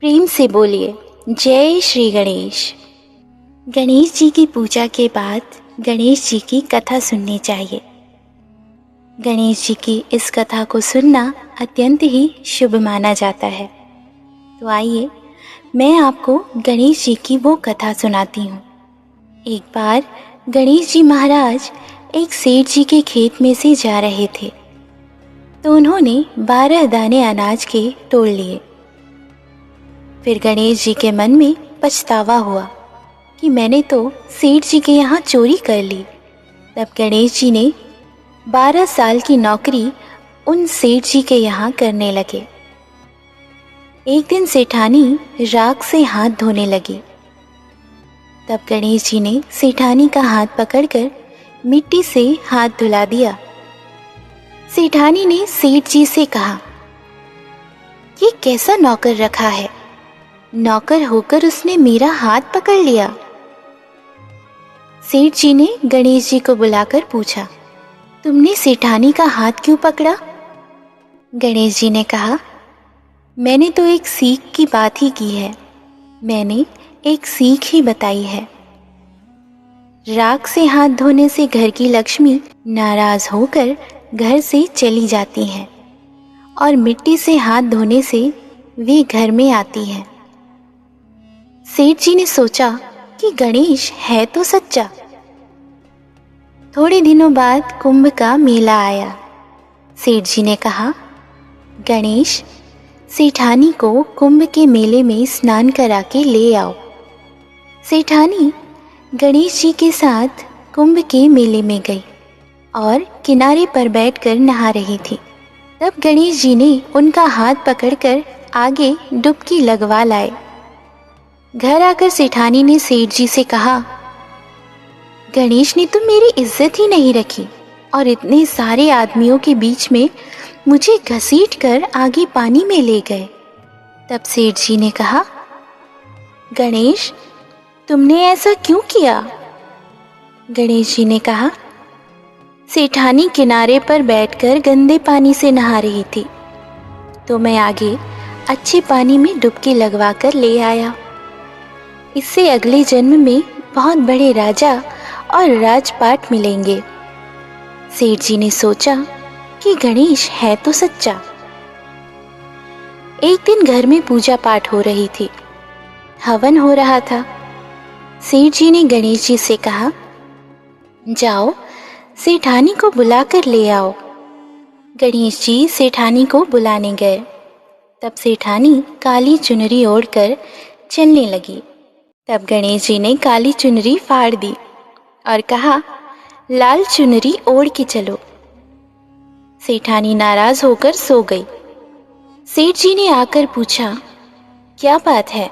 प्रेम से बोलिए जय श्री गणेश। गणेश जी की पूजा के बाद गणेश जी की कथा सुननी चाहिए। गणेश जी की इस कथा को सुनना अत्यंत ही शुभ माना जाता है। तो आइए मैं आपको गणेश जी की वो कथा सुनाती हूँ। एक बार गणेश जी महाराज एक सेठ जी के खेत में से जा रहे थे, तो उन्होंने 12 दाने अनाज के तोड़ लिए। फिर गणेश जी के मन में पछतावा हुआ कि मैंने तो सेठ जी के यहाँ चोरी कर ली। तब गणेश जी ने 12 साल की नौकरी उन सेठ जी के यहाँ करने लगे। एक दिन सेठानी राख से हाथ धोने लगी। तब गणेश जी ने सेठानी का हाथ पकड़कर मिट्टी से हाथ धुला दिया। सेठानी ने सेठ जी से कहा, ये कैसा नौकर रखा है, नौकर होकर उसने मेरा हाथ पकड़ लिया। सेठ जी ने गणेश जी को बुलाकर पूछा, तुमने सेठानी का हाथ क्यों पकड़ा? गणेश जी ने कहा, मैंने तो एक सीख की बात ही की है, मैंने एक सीख ही बताई है। राख से हाथ धोने से घर की लक्ष्मी नाराज होकर घर से चली जाती हैं और मिट्टी से हाथ धोने से वे घर में आती हैं। सेठ जी ने सोचा कि गणेश है तो सच्चा। थोड़े दिनों बाद कुंभ का मेला आया। सेठ जी ने कहा, गणेश, सेठानी को कुंभ के मेले में स्नान करा के ले आओ। सेठानी गणेश जी के साथ कुंभ के मेले में गई और किनारे पर बैठकर नहा रही थी। तब गणेश जी ने उनका हाथ पकड़कर आगे डुबकी लगवा लाए। घर आकर सेठानी ने सेठ जी से कहा, गणेश ने तो मेरी इज्जत ही नहीं रखी और इतने सारे आदमियों के बीच में मुझे घसीट कर आगे पानी में ले गए। तब सेठ जी ने कहा, गणेश, तुमने ऐसा क्यों किया? गणेश जी ने कहा, सेठानी किनारे पर बैठकर गंदे पानी से नहा रही थी, तो मैं आगे अच्छे पानी में डुबकी लगवा कर ले आया। इससे अगले जन्म में बहुत बड़े राजा और राजपाट मिलेंगे। सेठ जी ने सोचा कि गणेश है तो सच्चा। एक दिन घर में पूजा पाठ हो रही थी, हवन हो रहा था। सेठ जी ने गणेश जी से कहा, जाओ सेठानी को बुला कर ले आओ। गणेश जी सेठानी को बुलाने गए। तब सेठानी काली चुनरी ओढ़कर चलने लगी। तब गणेश जी ने काली चुनरी फाड़ दी और कहा, लाल चुनरी ओढ़ के चलो। सेठानी नाराज होकर सो गई। सेठ जी ने आकर पूछा, क्या बात है,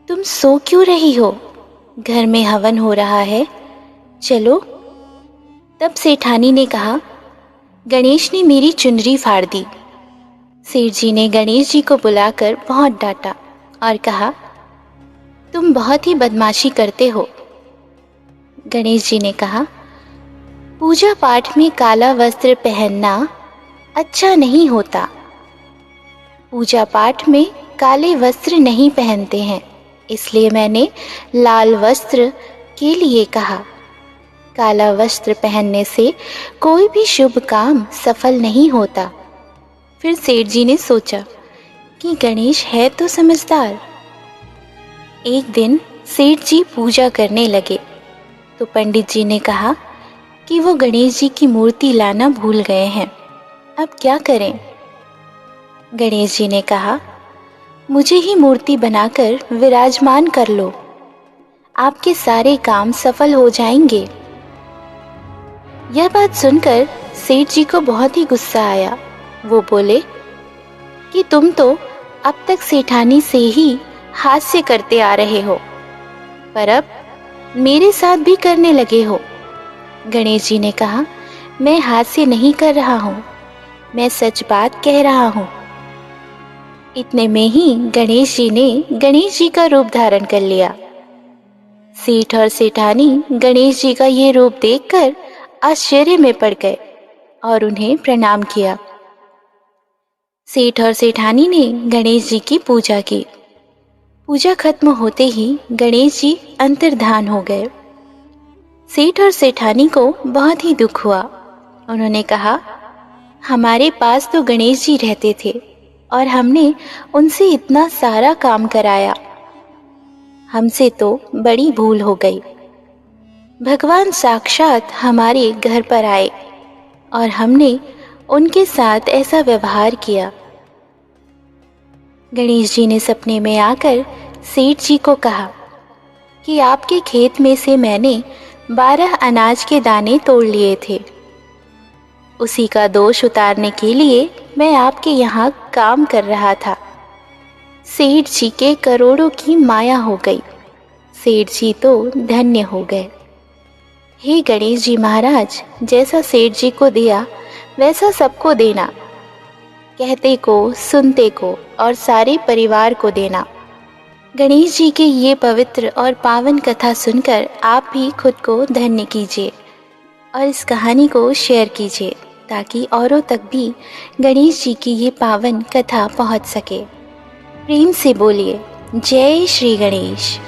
तुम सो क्यों रही हो? घर में हवन हो रहा है, चलो। तब सेठानी ने कहा, गणेश ने मेरी चुनरी फाड़ दी। सेठ जी ने गणेश जी को बुलाकर बहुत डांटा और कहा, तुम बहुत ही बदमाशी करते हो। गणेश जी ने कहा, पूजा पाठ में काला वस्त्र पहनना अच्छा नहीं होता। पूजा पाठ में काले वस्त्र नहीं पहनते हैं, इसलिए मैंने लाल वस्त्र के लिए कहा। काला वस्त्र पहनने से कोई भी शुभ काम सफल नहीं होता। फिर सेठ जी ने सोचा कि गणेश है तो समझदार। एक दिन सेठ जी पूजा करने लगे तो पंडित जी ने कहा कि वो गणेश जी की मूर्ति लाना भूल गए हैं, अब क्या करें? गणेश जी ने कहा, मुझे ही मूर्ति बनाकर विराजमान कर लो, आपके सारे काम सफल हो जाएंगे। यह बात सुनकर सेठ जी को बहुत ही गुस्सा आया। वो बोले कि तुम तो अब तक सेठानी से ही हास्य करते आ रहे हो, पर अब मेरे साथ भी करने लगे हो। गणेश जी ने कहा, मैं हास्य नहीं कर रहा हूँ, मैं सच बात कह रहा हूँ। इतने में ही गणेश जी ने गणेश जी का रूप धारण कर लिया। सेठ और सेठानी गणेश जी का ये रूप देखकर आश्चर्य में पड़ गए और उन्हें प्रणाम किया। सेठ और सेठानी ने गणेश जी की पूजा की पूजा खत्म होते ही गणेश जी अंतर्धान हो गए। सेठ और सेठानी को बहुत ही दुख हुआ। उन्होंने कहा, हमारे पास तो गणेश जी रहते थे और हमने उनसे इतना सारा काम कराया। हमसे तो बड़ी भूल हो गई। भगवान साक्षात हमारे घर पर आए और हमने उनके साथ ऐसा व्यवहार किया। गणेश जी ने सपने में आकर सेठ जी को कहा कि आपके खेत में से मैंने 12 अनाज के दाने तोड़ लिए थे। उसी का दोष उतारने के लिए मैं आपके यहाँ काम कर रहा था। सेठ जी के करोड़ों की माया हो गई। सेठ जी तो धन्य हो गए। हे गणेश जी महाराज, जैसा सेठ जी को दिया वैसा सबको देना। कहते को, सुनते को और सारे परिवार को देना। गणेश जी की ये पवित्र और पावन कथा सुनकर आप भी खुद को धन्य कीजिए और इस कहानी को शेयर कीजिए ताकि औरों तक भी गणेश जी की ये पावन कथा पहुंच सके। प्रेम से बोलिए, जय श्री गणेश।